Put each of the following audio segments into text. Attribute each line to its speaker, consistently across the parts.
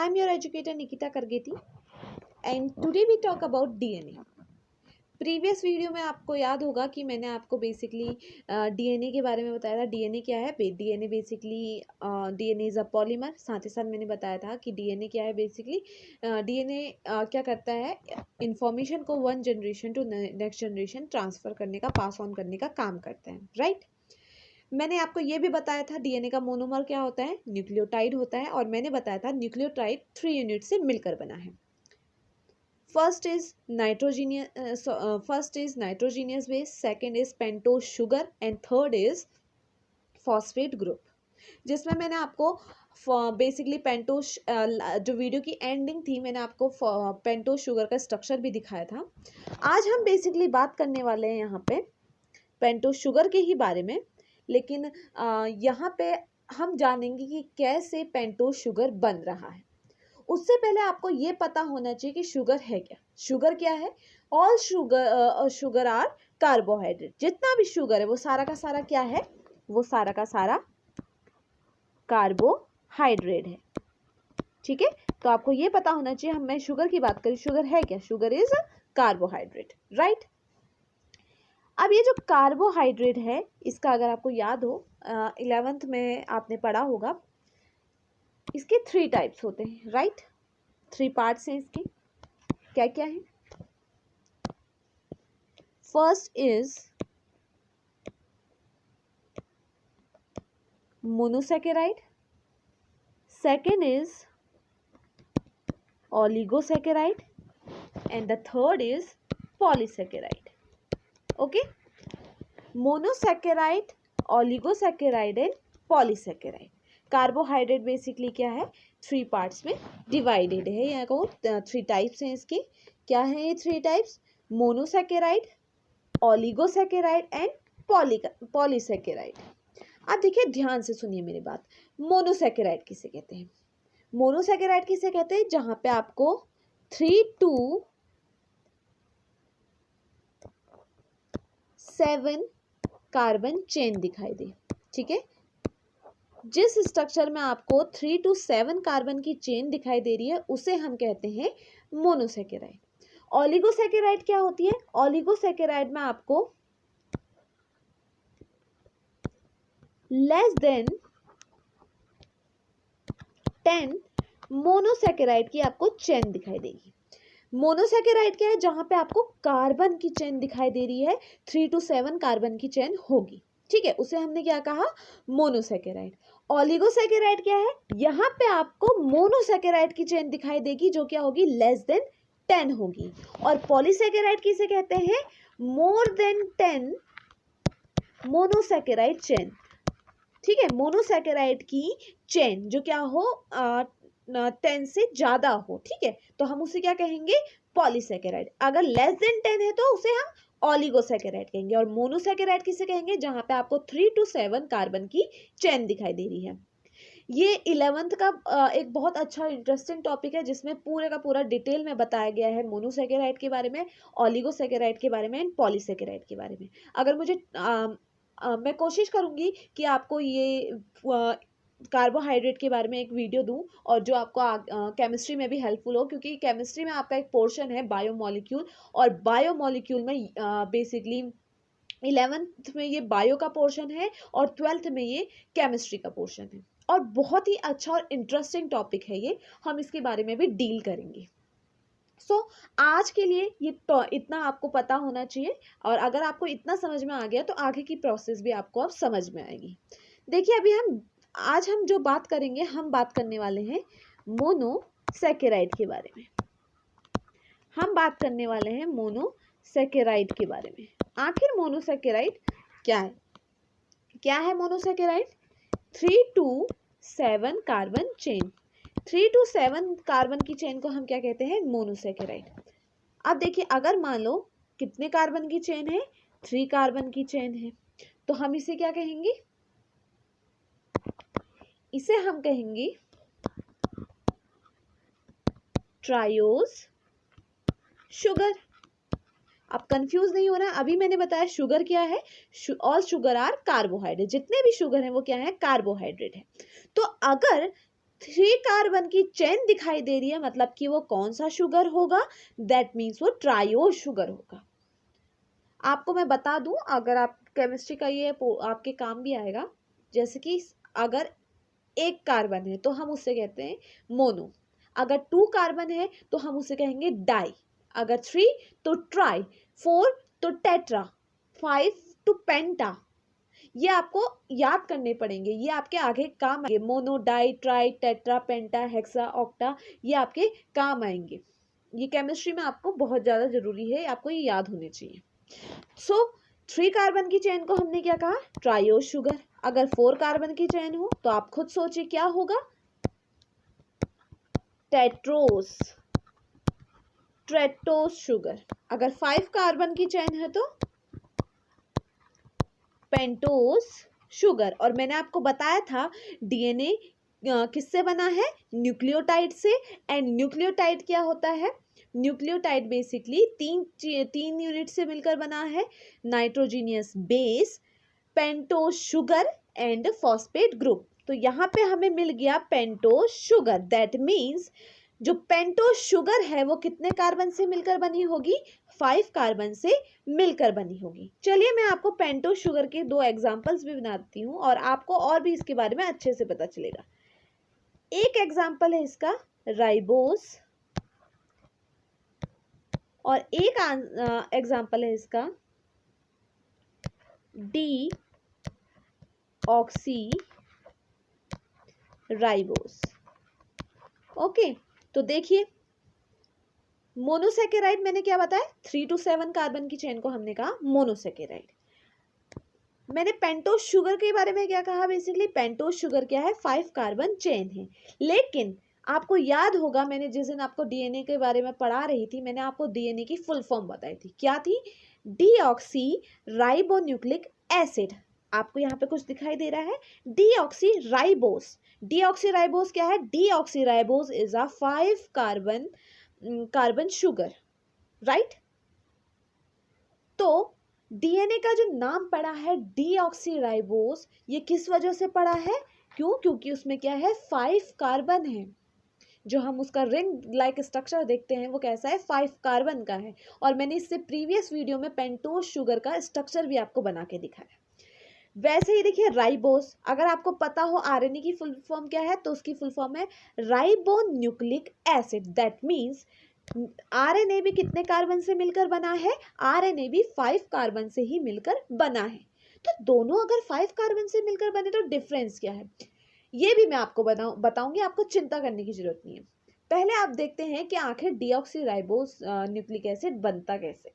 Speaker 1: I am your educator Nikita Kargeti and today we talk about DNA. Previous video में आपको याद होगा कि मैंने आपको बेसिकली डीएनए के बारे में बताया था। डीएनए क्या है? DNA basically DNA is a polymer. साथ ही साथ मैंने बताया था कि डीएनए क्या है। बेसिकली डीएनए क्या करता है? इंफॉर्मेशन को one generation to next generation transfer करने का, पास ऑन करने का काम करता है, राइट। मैंने आपको ये भी बताया था डीएनए का मोनोमर क्या होता है? न्यूक्लियोटाइड होता है। और मैंने बताया था न्यूक्लियोटाइड 3 यूनिट से मिलकर बना है। First is nitrogenous base, second is pentose sugar and third is phosphate group, जिसमें मैंने आपको बेसिकली पेंटोज जो वीडियो की एंडिंग थी मैंने आपको पेंटोज शुगर का स्ट्रक्चर भी दिखाया था। आज हम बेसिकली बात करने वाले हैं यहाँ पे पेंटोज शुगर के ही बारे में, लेकिन यहाँ पे हम जानेंगे कि कैसे पेंटोज शुगर बन रहा है। उससे पहले आपको ये पता होना चाहिए कि शुगर है क्या। शुगर क्या है? All sugar are carbohydrate. जितना भी शुगर है वो सारा का सारा क्या है? वो सारा का सारा कार्बोहाइड्रेट है, ठीक है। तो आपको ये पता होना चाहिए, मैं शुगर की बात करी, शुगर है क्या? Sugar is carbohydrate, right. अब ये जो कार्बोहाइड्रेट है इसका अगर आपको याद हो 11th में आपने पढ़ा होगा, इसके 3 टाइप्स होते हैं, राइट। 3 पार्ट्स हैं इसके। क्या क्या है? First is monosaccharide, second is oligosaccharide and the third is polysaccharide. Okay, monosaccharide, oligosaccharide and polysaccharide. Carbohydrate basically क्या है? 3 पार्ट्स में डिवाइडेड है। यहाँ को 3 टाइप्स हैं इसके। क्या है ये 3 types? Monosaccharide, oligosaccharide and polysaccharide. अब देखिए, ध्यान से सुनिए मेरी बात। मोनोसैकेराइड किसे कहते हैं? मोनोसैकेराइड किसे कहते हैं? जहां पे आपको 3 to 7 कार्बन चेन दिखाई दे, ठीक है। जिस स्ट्रक्चर में आपको 3 to 7 कार्बन की चेन दिखाई दे रही है उसे हम कहते हैं मोनोसैकेराइड। ऑलिगोसैकेराइड क्या होती है? ऑलिगोसैकेराइड में आपको लेस देन 10 मोनोसैकेराइड की आपको चेन दिखाई देगी। मोनोसैकेराइड क्या है? जहां पे आपको कार्बन की चेन दिखाई दे रही है, 3 to 7 कार्बन की चेन होगी, ठीक है। उसे हमने क्या कहा? मोनोसैकेराइड। ऑलिगोसैकेराइड क्या है? यहाँ पे आपको मोनोसैकेराइड की चेन दिखाई देगी जो क्या होगी? लेस देन 10 होगी। और पॉलीसैकेराइड किसे कहते हैं? मोर देन 10 मोनोसैकेराइड चेन, ठीक है। मोनोसैकेराइड की चेन जो क्या हो 10 से ज्यादा हो, ठीक है, तो हम उसे क्या कहेंगे? पॉलीसैकेराइड। अगर लेस देन 10 है तो उसे हम ऑलिगोसैकेराइड कहेंगे। और मोनोसैकेराइड किसे कहेंगे? जहां पे आपको 3 to 7 कार्बन की चेन दिखाई दे रही है। ये 11th का एक बहुत अच्छा इंटरेस्टिंग टॉपिक है जिसमें पूरे का पूरा डिटेल में बताया गया है मोनोसैकेराइड के बारे में, ऑलिगोसैकेराइड के बारे में एंड पॉलीसैकेराइड के बारे में। अगर मुझे मैं कोशिश करूंगी कि आपको ये कार्बोहाइड्रेट के बारे में एक वीडियो दूं और जो आपको केमिस्ट्री में भी हेल्पफुल हो, क्योंकि केमिस्ट्री में आपका एक पोर्शन है बायोमोलिक्यूल, और बायोमोलिक्यूल में बेसिकली 11th में ये बायो का पोर्शन है और 12th में ये केमिस्ट्री का पोर्शन है। और बहुत ही अच्छा और इंटरेस्टिंग टॉपिक है ये, हम इसके बारे में भी डील करेंगे। आज के लिए ये इतना आपको पता होना चाहिए, और अगर आपको इतना समझ में आ गया तो आगे की प्रोसेस भी आपको अब समझ में आएगी। देखिए, अभी आज हम जो बात करेंगे, हम बात करने वाले हैं मोनोसैकेराइड के बारे में। हम बात करने वाले हैं मोनोसैकेराइड के बारे में। आखिर मोनोसैकेराइड क्या है? क्या है monosaccharide? 3 to 7 carbon chain. 3 to 7 carbon की चेन को हम क्या कहते हैं? मोनोसैकेराइड। अब देखिए, अगर मान लो कितने कार्बन की चेन है? 3 कार्बन की चेन है, तो हम इसे क्या कहेंगे? इसे हम कहेंगे ट्रायोज शुगर। अब कंफ्यूज नहीं होना, अभी मैंने बताया शुगर क्या है। All sugar are carbohydrate. जितने भी शुगर हैं वो क्या है? कार्बोहाइड्रेट है। तो अगर 3 कार्बन की चेन दिखाई दे रही है, मतलब कि वो कौन सा शुगर होगा, दैट मीन्स वो ट्रायो शुगर होगा। आपको मैं बता दूं, अगर आप केमिस्ट्री का ये आपके काम भी आएगा, जैसे कि अगर 1 कार्बन है तो हम उससे कहते हैं मोनो, अगर 2 कार्बन है तो हम उसे कहेंगे डाई, अगर 3 तो ट्राई, 4 तो टेट्रा, 5 तो पेंटा। ये आपको याद करने पड़ेंगे, ये आपके आगे काम आएंगे। मोनो, डाई, ट्राई, टेट्रा, पेंटा, हेक्सा, ऑक्टा, ये आपके काम आएंगे। ये केमिस्ट्री में आपको बहुत ज़्यादा जरूरी है, आपको ये याद होने चाहिए। सो 3 कार्बन की चेन को हमने क्या कहा, ट्रायो शुगर। अगर 4 कार्बन की चेन हो तो आप खुद सोचिए क्या होगा, टेट्रोस, ट्रेटोस शुगर। अगर 5 कार्बन की चेन है तो पेंटोस शुगर। और मैंने आपको बताया था डीएनए किससे बना है, न्यूक्लियोटाइड से। एंड न्यूक्लियोटाइड क्या होता है, न्यूक्लियोटाइड बेसिकली तीन यूनिट से मिलकर बना है, nitrogenous base, pentose sugar and phosphate group. तो यहाँ पे हमें मिल गया पेंटोस शुगर, दैट मीन्स जो पेंटोस शुगर है वो कितने कार्बन से मिलकर बनी होगी, 5 कार्बन से मिलकर बनी होगी। चलिए मैं आपको पेंटोस शुगर के 2 एग्जांपल्स भी बनाती हूँ और आपको और भी इसके बारे में अच्छे से पता चलेगा। एक एग्जांपल है इसका राइबोस, और एक एग्जांपल है इसका डी ऑक्सी राइबोस। ओके, तो देखिए मोनोसेकेराइड मैंने क्या बताया, 3 to 7 कार्बन की चेन को हमने कहा मोनोसेकेराइड। मैंने पेंटोस शुगर के बारे में क्या कहा, बेसिकली पेंटोस शुगर क्या है, 5 कार्बन चेन है। लेकिन आपको याद होगा मैंने जिस दिन आपको डीएनए के बारे में पढ़ा रही थी, मैंने आपको डीएनए की फुल फॉर्म बताई थी, क्या थी, डीऑक्सी राइबोन्यूक्लिक एसिड। आपको यहाँ पे कुछ दिखाई दे रहा है, डीऑक्सी राइबोस। डीऑक्सी राइबोस क्या है, deoxy ribose is a 5 carbon sugar, right. तो डीएनए का जो नाम पड़ा है डीऑक्सीराइबोस, ये किस वजह से पड़ा है, क्योंकि उसमें क्या है, 5 कार्बन है। जो हम उसका रिंग लाइक स्ट्रक्चर देखते हैं वो कैसा है, 5 कार्बन का है। और मैंने इससे प्रीवियस वीडियो में पेंटोस शुगर का स्ट्रक्चर भी आपको बना के दिखाया। वैसे ही देखिए राइबोस, अगर आपको पता हो आरएनए की फुल फॉर्म क्या है, तो उसकी फुल फॉर्म है ribonucleic acid, that means RNA भी कितने कार्बन से मिलकर बना है, आरएनए भी 5 कार्बन से ही मिलकर बना है। तो दोनों अगर 5 कार्बन से मिलकर बने तो डिफरेंस क्या है, ये भी मैं आपको बताऊंगी, आपको चिंता करने की जरूरत नहीं है। पहले आप देखते हैं कि आखिर डीऑक्सीराइबोस न्यूक्लिक एसिड बनता कैसे,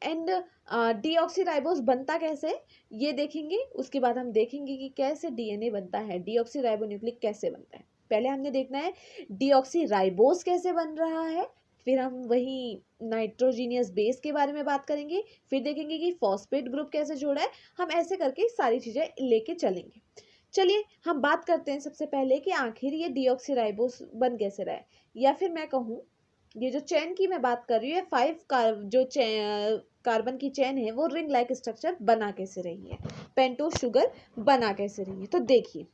Speaker 1: एंड डीऑक्सीराइबोस बनता कैसे ये देखेंगे। उसके बाद हम देखेंगे कि कैसे डीएनए बनता है, डीऑक्सीराइबोन्यूक्लिक कैसे बनता है। पहले हमने देखना है डीऑक्सीराइबोस कैसे बन रहा है, फिर हम वही नाइट्रोजीनियस बेस के बारे में बात करेंगे, फिर देखेंगे कि फॉस्फेट ग्रुप कैसे जोड़ा है। हम ऐसे करके सारी चीज़ें लेके चलेंगे। चलिए हम बात करते हैं सबसे पहले कि आखिर ये डीऑक्सीराइबोस बन कैसे रहा है, या फिर मैं कहूँ ये जो चेन की मैं बात कर रही हूँ, 5 जो कार्बन की चेन है वो रिंग लाइक स्ट्रक्चर बना कैसे रही है, पेंटोस शुगर बना कैसे रही है। तो देखिए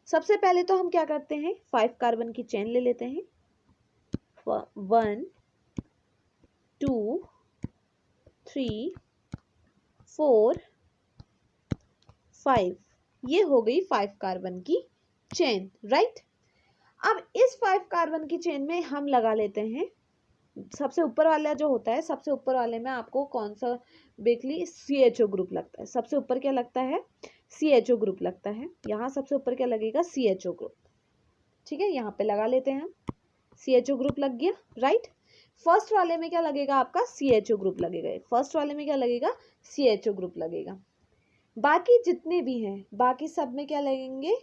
Speaker 1: सबसे पहले तो हम क्या करते हैं, 5 कार्बन की चेन ले लेते हैं, 1 2 3 4 5, ये हो गई 5 कार्बन की चेन, राइट। अब इस 5 कार्बन की चेन में हम लगा लेते हैं सबसे ऊपर वाला जो होता है, सबसे ऊपर वाले में आपको कौन सा बेसिकली CHO ग्रुप लगता है, सबसे ऊपर क्या लगता है, CHO ग्रुप लगता है। यहाँ सबसे ऊपर क्या लगेगा, CHO ग्रुप, ठीक है, यहाँ पे लगा लेते हैं हम, CHO ग्रुप लग गया, राइट। फर्स्ट वाले में क्या लगेगा आपका, CHO ग्रुप लगेगा, फर्स्ट वाले में क्या लगेगा, CHO ग्रुप लगेगा। बाकी जितने भी हैं बाकी सब में क्या लगेंगे,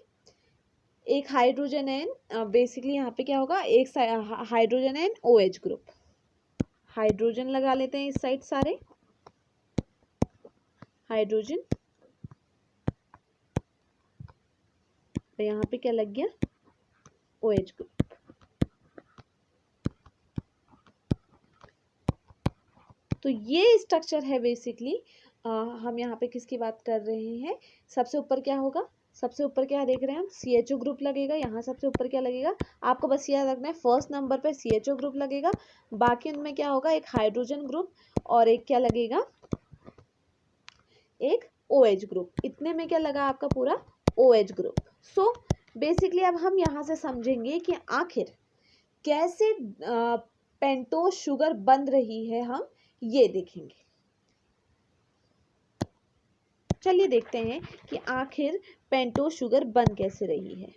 Speaker 1: एक हाइड्रोजन एन, बेसिकली यहाँ पे क्या होगा, एक hydrogen and OH group, hydrogen लगा लेते हैं इस साइड सारे, हाइड्रोजन, तो यहाँ पे क्या लग गया, OH ग्रुप। तो ये स्ट्रक्चर है बेसिकली, हम यहाँ पे किसकी बात कर रहे हैं, सबसे ऊपर क्या होगा, सबसे ऊपर क्या देख रहे हैं हम, CHO ग्रुप लगेगा। यहाँ सबसे ऊपर क्या लगेगा, आपको बस याद रखना है फर्स्ट नंबर पे CHO ग्रुप लगेगा। बाकी उनमें क्या होगा, एक हाइड्रोजन ग्रुप और एक क्या लगेगा, एक OH ग्रुप। इतने में क्या लगा आपका पूरा OH ग्रुप। सो बेसिकली अब हम यहाँ से समझेंगे कि आखिर कैसे पेंटोज शुगर बन रही है, हम ये देखेंगे। चलिए देखते हैं कि आखिर पेंटोज शुगर बन कैसे रही है।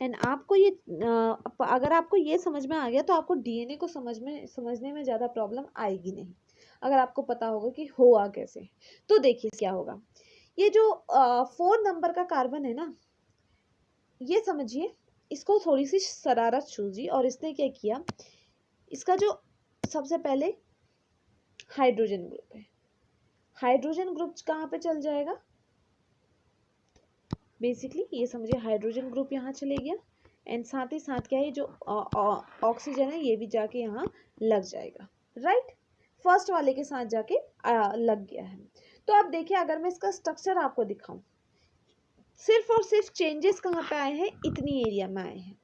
Speaker 1: एंड आपको ये अगर आपको ये समझ में आ गया तो आपको DNA को समझने में ज़्यादा प्रॉब्लम आएगी नहीं, अगर आपको पता होगा कि हुआ कैसे। तो देखिए क्या होगा, ये जो 4 नंबर का कार्बन है ना, ये समझिए, इसको थोड़ी सी शरारत सूझी और इसने क्या किया, इसका जो सबसे पहले हाइड्रोजन ग्रुप है, हाइड्रोजन ग्रुप कहाँ पे चल जाएगा, बेसिकली ये समझिए हाइड्रोजन ग्रुप यहाँ चले गया एंड साथ ही साथ क्या है, जो ऑक्सीजन है ये भी जाके यहाँ लग जाएगा, राइट। फर्स्ट वाले के साथ जाके लग गया है। तो अब देखिए, अगर मैं इसका स्ट्रक्चर आपको दिखाऊं, सिर्फ और सिर्फ चेंजेस कहाँ पे आए हैं, इतनी एरिया में आए हैं।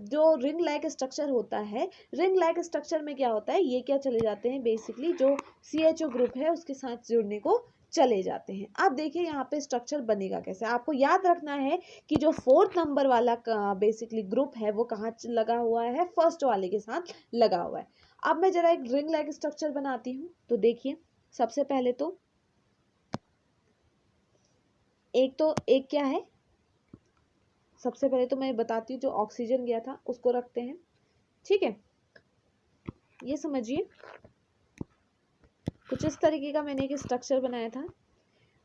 Speaker 1: जो रिंग लाइक स्ट्रक्चर होता है, रिंग लाइक स्ट्रक्चर में क्या होता है, ये क्या चले जाते हैं, बेसिकली जो CHO ग्रुप है उसके साथ जुड़ने को चले जाते हैं। अब देखिए यहाँ पे स्ट्रक्चर बनेगा कैसे, आपको याद रखना है कि जो 4th नंबर वाला बेसिकली ग्रुप है वो कहाँ लगा हुआ है, फर्स्ट वाले के साथ लगा हुआ है। अब मैं जरा एक रिंग लाइक स्ट्रक्चर बनाती हूँ। तो देखिए, सबसे पहले तो एक क्या है, सबसे पहले तो मैं बताती हूँ, जो ऑक्सीजन गया था उसको रखते हैं, ठीक है। ये समझिए कुछ इस तरीके का मैंने एक स्ट्रक्चर बनाया था।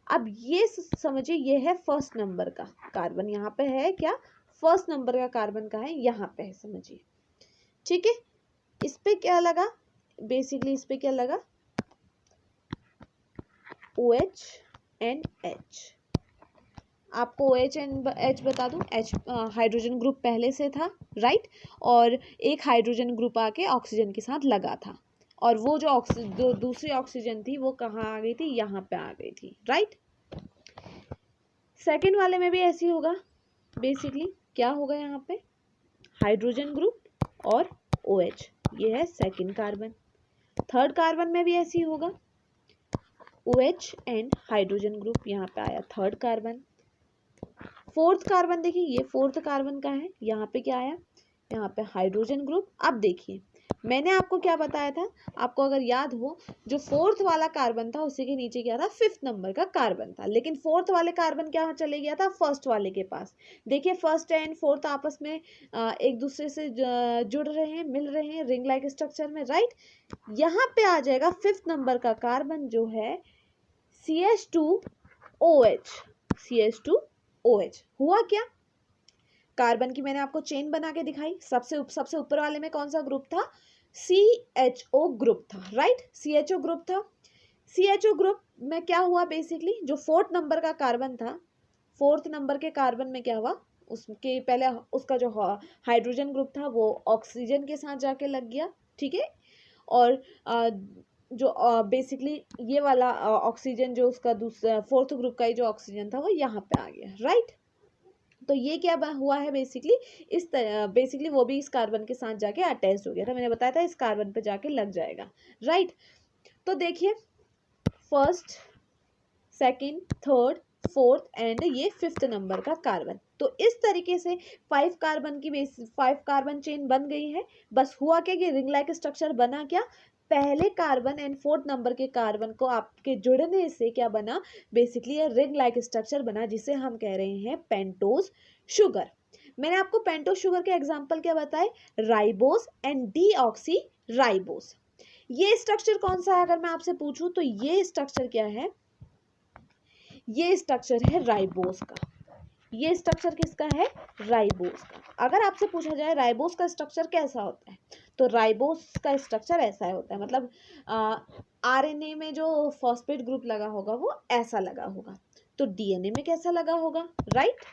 Speaker 1: अब ये समझिए, ये है फर्स्ट नंबर का कार्बन, यहाँ पे है क्या, फर्स्ट नंबर का कार्बन का है, यहाँ पे है, समझिए, ठीक है। इस पे क्या लगा, बेसिकली इस पे क्या लगा, OH एंड H। आपको OH एंड H बता दूं, H हाइड्रोजन ग्रुप पहले से था, राइट, और एक हाइड्रोजन ग्रुप आके ऑक्सीजन के साथ लगा था, और वो जो दूसरी ऑक्सीजन थी वो कहाँ आ गई थी, यहाँ पे आ गई थी, राइट। सेकेंड वाले में भी ऐसे ही होगा, बेसिकली क्या होगा, यहाँ पे हाइड्रोजन ग्रुप और OH, ये है सेकेंड कार्बन। थर्ड कार्बन में भी ऐसे ही होगा, OH एंड हाइड्रोजन ग्रुप, यहाँ पे आया थर्ड कार्बन। फोर्थ कार्बन देखिए, ये फोर्थ कार्बन का है, यहाँ पे क्या आया, यहाँ पे हाइड्रोजन ग्रुप। अब देखिए, मैंने आपको क्या बताया था, आपको अगर याद हो, जो फोर्थ वाला कार्बन था उसी के नीचे क्या था, 5th नंबर का कार्बन था, लेकिन फोर्थ वाले कार्बन क्या चले गया था, फर्स्ट वाले के पास। देखिए, फर्स्ट एंड फोर्थ आपस में एक दूसरे से जुड़ रहे हैं, मिल रहे हैं रिंग लाइक स्ट्रक्चर में, राइट। यहाँ पे आ जाएगा 5th नंबर का कार्बन जो है CH2OH। CH2OH हुआ क्या, कार्बन की मैंने आपको चेन बना के दिखाई, सबसे ऊपर वाले में कौन सा ग्रुप था, CHO ग्रुप था, राइट, CHO ग्रुप था। CHO ग्रुप में क्या हुआ, बेसिकली जो 4th नंबर का कार्बन था, 4th नंबर के कार्बन में क्या हुआ, उसके पहले उसका जो हाइड्रोजन ग्रुप था वो ऑक्सीजन के साथ जाके लग गया, ठीक है। और जो बेसिकली ये वाला ऑक्सीजन, जो उसका दूसरा 4th ग्रुप का ही जो ऑक्सीजन था वो यहाँ पे आ गया, राइट। तो ये क्या हुआ है, बेसिकली इस तरह, बेसिकली वो भी इस कार्बन के साथ जाके अटैच हो गया था, मैंने बताया था इस कार्बन पे जाके लग जाएगा, राइट। तो देखिए, first, second, third, fourth and ये 5th नंबर का कार्बन। तो इस तरीके से 5 कार्बन चेन बन गई है। बस हुआ क्या कि रिंग लाइक स्ट्रक्चर बना क्या, पहले कार्बन एंड 4th नंबर के कार्बन को आपके जुड़ने से क्या बना, बेसिकली ये रिंग लाइक स्ट्रक्चर बना, जिसे हम कह रहे हैं पेंटोज शुगर। मैंने आपको पेंटोज शुगर के एग्जांपल क्या बताए, राइबोस एंड डीऑक्सी राइबोस। ये स्ट्रक्चर कौन सा है, अगर मैं आपसे पूछूं तो ये स्ट्रक्चर क्या है, ये स्ट्रक्चर है राइबोस का। ये स्ट्रक्चर किसका है, राइबोस का। अगर आपसे पूछा जाए राइबोस का स्ट्रक्चर कैसा होता है, तो राइबोस का स्ट्रक्चर ऐसा होता है, मतलब RNA में जो फॉस्फेट ग्रुप लगा होगा वो ऐसा लगा होगा। तो डीएनए में कैसा लगा होगा, राइट।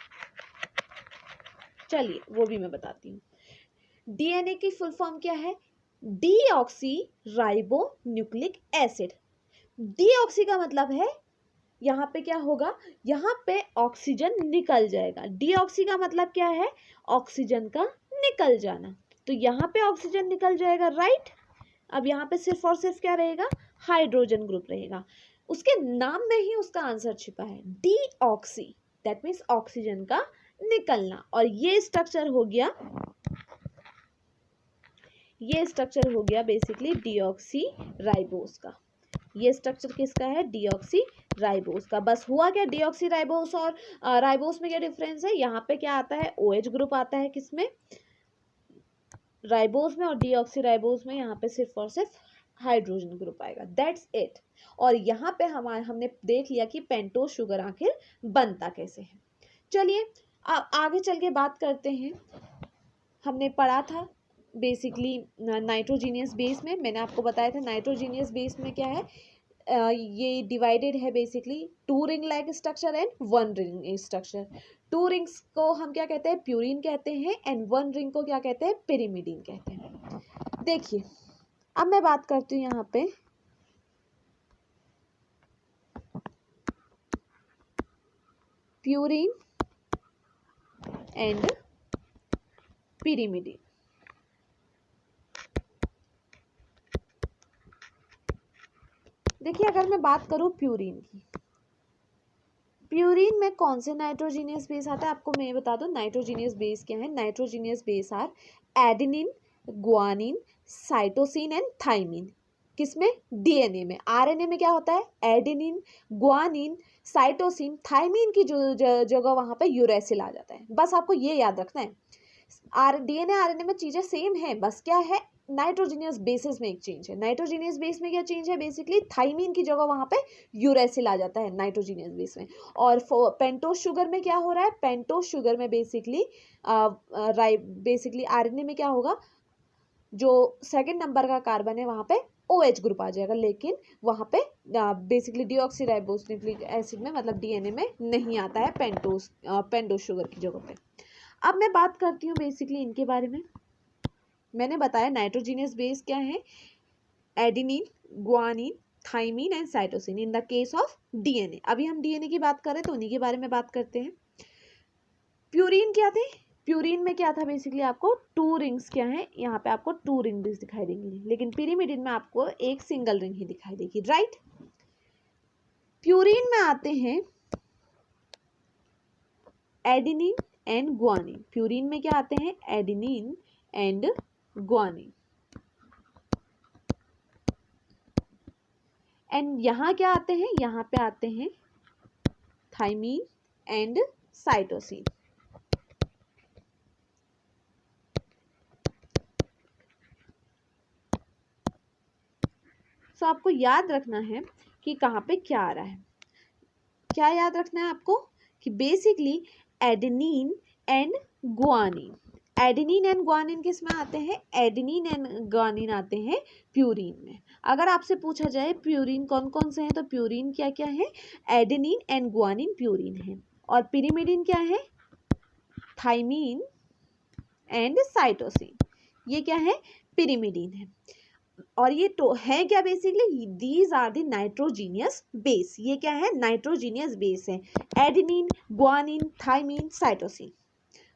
Speaker 1: चलिए वो भी मैं बताती हूँ। डीएनए की फुल फॉर्म क्या है, deoxy ribo nucleic acid. Deoxy का मतलब है यहाँ पे क्या होगा, यहाँ पे ऑक्सीजन निकल जाएगा। डीऑक्सी का मतलब क्या है, ऑक्सीजन का निकल जाना। तो यहाँ पे ऑक्सीजन निकल जाएगा, राइट। अब यहाँ पे सिर्फ और सिर्फ क्या रहेगा, हाइड्रोजन ग्रुप रहेगा। उसके नाम में ही उसका आंसर छिपा है, डीऑक्सी, दैट मीन्स ऑक्सीजन का निकलना। और ये स्ट्रक्चर हो गया, ये स्ट्रक्चर हो गया बेसिकली डीऑक्सी राइबोस का। ये स्ट्रक्चर किसका है, डीऑक्सी राइबोस का। बस हुआ क्या, डीऑक्सी राइबोस और राइबोस में क्या डिफरेंस है, यहाँ पे क्या आता है, OH ग्रुप आता है किसमें, राइबोस में, और डीऑक्सी राइबोस में यहाँ पे सिर्फ और सिर्फ हाइड्रोजन ग्रुप आएगा, दैट्स इट। और यहाँ पे हमने देख लिया कि पेंटोज शुगर आखिर बनता कैसे है। चलिए अब आगे चल के बात करते हैं। हमने पढ़ा था बेसिकली नाइट्रोजीनियस बेस में, मैंने आपको बताया था नाइट्रोजीनियस बेस में क्या है, ये डिवाइडेड है basically 2 ring like structure and 1 ring structure. 2 rings को हम क्या कहते हैं, प्यूरिन कहते हैं, एंड 1 रिंग को क्या कहते हैं, पिरिमिडीन कहते हैं। देखिए अब मैं बात करती हूँ यहाँ पे प्यूरिन एंड पिरिमिडीन। देखिए अगर मैं बात करूँ प्यूरिन की, प्यूरिन में कौन से नाइट्रोजीनियस बेस आता है, आपको मैं बता दूं नाइट्रोजीनियस बेस क्या है। Nitrogenous base are adenine, guanine, cytosine and thymine. किसमें, डीएनए में। आरएनए में क्या होता है, एडेनिन, ग्वानिन, साइटोसिन, थाइमिन की जो जगह वहां पे यूरेसिल आ जाता है। बस आपको ये याद रखना है, डीएनए आरएनए में चीजें सेम है, बस क्या है नाइट्रोजीनियस बेसिस में एक चेंज है। नाइट्रोजीनियस बेस में क्या चेंज है, बेसिकली थाइमिन की जगह वहां पे यूरेसिल आ जाता है नाइट्रोजीनियस बेस में। और पेंटोज शुगर में क्या हो रहा है, पेंटोज शुगर में बेसिकली आरएनए में क्या होगा, जो सेकंड नंबर का कार्बन है वहां पे OH ग्रुप आ जाएगा, लेकिन वहां पे बेसिकली डीऑक्सीराइबोस न्यूक्लिक एसिड में मतलब डीएनए में नहीं आता है पेंटोज शुगर की जगह पे। अब मैं बात करती हूँ बेसिकली इनके बारे में। मैंने बताया नाइट्रोजीनियस बेस क्या है, adenine, guanine, thymine and cytosine in the case of DNA. अभी हम डीएनए की बात करें तो उन्हीं के बारे में बात करते हैं। प्यूरिन क्या थे, प्यूरिन में क्या था बेसिकली, आपको 2 रिंग्स क्या है, यहाँ पे आपको 2 रिंग दिखाई देंगी, लेकिन पिरिमिडिन में आपको एक सिंगल रिंग ही दिखाई देगी, राइट। प्यूरिन में आते हैं एडेनिन एंड ग्वानिन। प्यूरिन में क्या आते हैं, एडेनिन एंड ग्वानिन। एंड यहाँ क्या आते हैं, यहाँ पे आते हैं थाइमिन एंड साइटोसिन। तो आपको याद रखना है कि कहाँ पे क्या आ रहा है। क्या याद रखना है आपको कि basically adenine and guanine, adenine and guanine किस में आते हैं, एडेनिन एंड ग्वानिन आते हैं प्यूरिन में। अगर आपसे पूछा जाए प्यूरिन कौन कौन से हैं, तो प्यूरिन क्या क्या है, एडेनिन एंड ग्वानिन प्यूरिन है। और पिरिमिडिन क्या है, थाइमिन एंड साइटोसिन, ये क्या है, पिरिमिडिन है। और ये तो है क्या, basically these are the nitrogenous base. ये क्या है, नाइट्रोजीनियस बेस है, adenine, guanine, thymine, cytosine.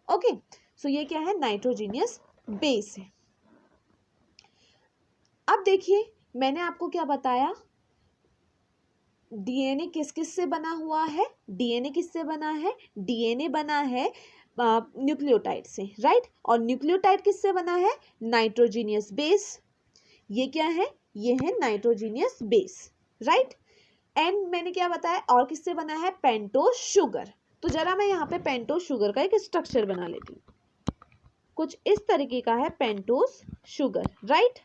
Speaker 1: Okay, so ये क्या है, नाइट्रोजीनियस बेस है। अब देखिए मैंने आपको क्या बताया, डीएनए किस किस से बना हुआ है, डीएनए किससे बना है, डीएनए बना है न्यूक्लियोटाइड से, राइट। और न्यूक्लियोटाइड किससे बना है, नाइट्रोजीनियस बेस। ये क्या है, ये है नाइट्रोजीनियस बेस, राइट। एंड मैंने क्या बताया, और किससे बना है, पेंटोज शुगर। तो जरा मैं यहाँ पे पेंटोज शुगर का एक स्ट्रक्चर बना लेती हूँ, कुछ इस तरीके का है pentose sugar, right.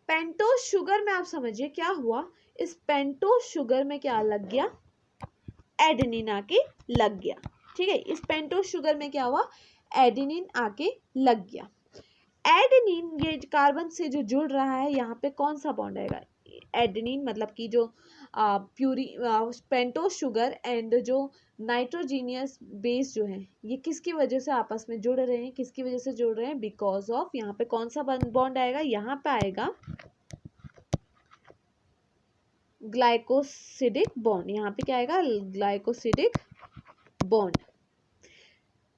Speaker 1: Pentose sugar में आप समझिए क्या हुआ, इस पेंटोज शुगर में क्या लग गया, एडेनिन आके लग गया, ठीक है। इस पेंटोज शुगर में क्या हुआ, एडेनिन आके लग गया। एडेनिन ये कार्बन से जो जुड़ रहा है, यहाँ पे कौन सा बॉन्ड आएगा, एडेनिन मतलब कि जो पेंटोस शुगर एंड जो नाइट्रोजीनियस बेस जो है ये किसकी वजह से आपस में जुड़ रहे हैं, किसकी वजह से जुड़ रहे हैं, बिकॉज ऑफ, यहाँ पे कौन सा बॉन्ड आएगा, यहाँ पे आएगा ग्लाइकोसिडिक बॉन्ड। यहाँ पे क्या आएगा, ग्लाइकोसिडिक बॉन्ड।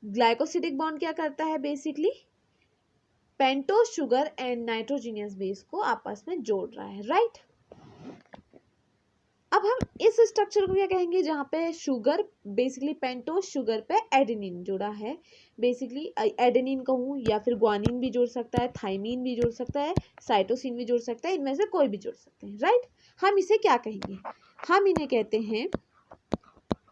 Speaker 1: ग्लाइकोसिडिक बॉन्ड क्या करता है, basically pentose sugar and nitrogenous base को आपस में जोड़ रहा है, राइट। अब हम इस स्ट्रक्चर को क्या कहेंगे, जहाँ पे शुगर बेसिकली पेंटोस शुगर पे एडेनिन जुड़ा है, बेसिकली एडेनिन कहूँ या फिर ग्वानिन भी जोड़ सकता है, थाइमीन भी जोड़ सकता है, साइटोसिन भी जोड़ सकता है, इनमें से कोई भी जोड़ सकते हैं, राइट। हम इसे क्या कहेंगे, हम इन्हें कहते हैं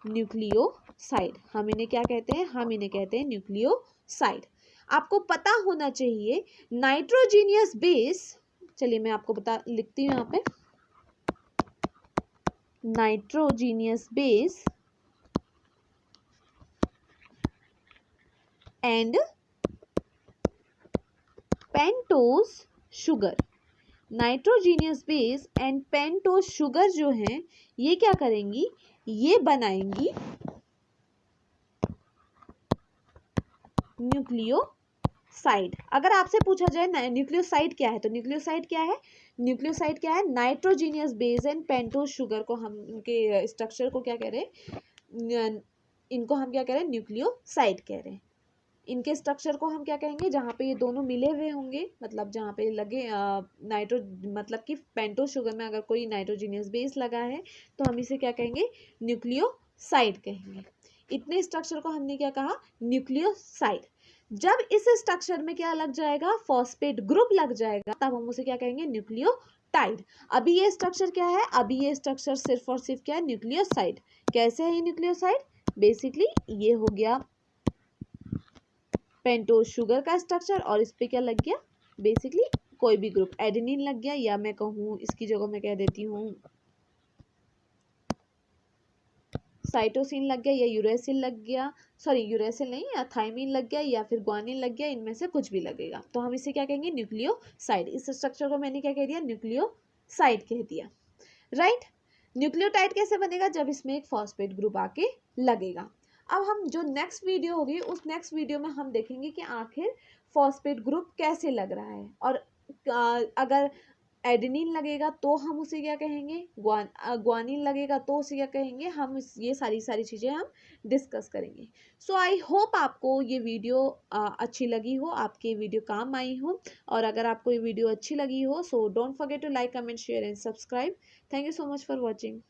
Speaker 1: न्यूक्लियोसाइड। हम इन्हें क्या कहते हैं, हम इन्हें कहते हैं न्यूक्लियोसाइड। आपको पता होना चाहिए नाइट्रोजीनियस बेस, चलिए मैं आपको लिखती हूँ यहाँ पे, nitrogenous base and pentose sugar, nitrogenous base and pentose sugar जो है ये क्या करेंगी, ये बनाएंगी न्यूक्लियोसाइड। अगर आपसे पूछा जाए न्यूक्लियोसाइड क्या है, तो न्यूक्लियोसाइड क्या है, न्यूक्लियोसाइड क्या है, nitrogenous base and pentose sugar को हम उनके स्ट्रक्चर को क्या कह रहे हैं, इनको हम क्या कह रहे हैं, न्यूक्लियोसाइड कह रहे हैं। इनके स्ट्रक्चर को हम क्या कहेंगे, जहाँ पे ये दोनों मिले हुए होंगे, मतलब जहाँ पे लगे मतलब कि पेंटोस शुगर में अगर कोई नाइट्रोजीनियस बेस लगा है तो हम इसे क्या कहेंगे, न्यूक्लियोसाइड कहेंगे। इतने स्ट्रक्चर को हमने क्या कहा, न्यूक्लियोसाइड। जब इस स्ट्रक्चर में क्या लग जाएगा, फॉस्फेट ग्रुप लग जाएगा, तब हम उसे क्या कहेंगे, न्यूक्लियोटाइड। अभी ये स्ट्रक्चर क्या है, अभी ये स्ट्रक्चर सिर्फ और सिर्फ क्या है, न्यूक्लियोसाइड। कैसे है ये न्यूक्लियोसाइड, बेसिकली ये हो गया पेंटोस शुगर का स्ट्रक्चर और इस पे क्या लग गया, बेसिकली कोई भी ग्रुप, एडेनिन लग गया, या मैं कहूँ इसकी जगह मैं कह देती हूँ साइटोसिन लग गया, या यूरेसिल लग गया, सॉरी यूरेसिल नहीं, या थाइमीन लग गया, या फिर ग्वानिन लग गया, इनमें से कुछ भी लगेगा, तो हम इसे क्या कहेंगे, न्यूक्लियोसाइड। इस स्ट्रक्चर को मैंने क्या कह दिया, न्यूक्लियोसाइड कह दिया, राइट। न्यूक्लियोटाइड कैसे बनेगा, जब इसमें एक फॉस्फेट ग्रुप आके लगेगा। अब हम जो नेक्स्ट वीडियो होगी उस नेक्स्ट वीडियो में हम देखेंगे कि आखिर फॉस्फेट ग्रुप कैसे लग रहा है, और अगर एडेनिन लगेगा तो हम उसे क्या कहेंगे, ग्वानिन लगेगा तो उसे क्या कहेंगे, हम ये सारी चीज़ें हम डिस्कस करेंगे। सो आई होप आपको ये वीडियो अच्छी लगी हो, आपके वीडियो काम आई हो, और अगर आपको ये वीडियो अच्छी लगी हो so don't forget to like, comment, share and subscribe. Thank you so much for watching.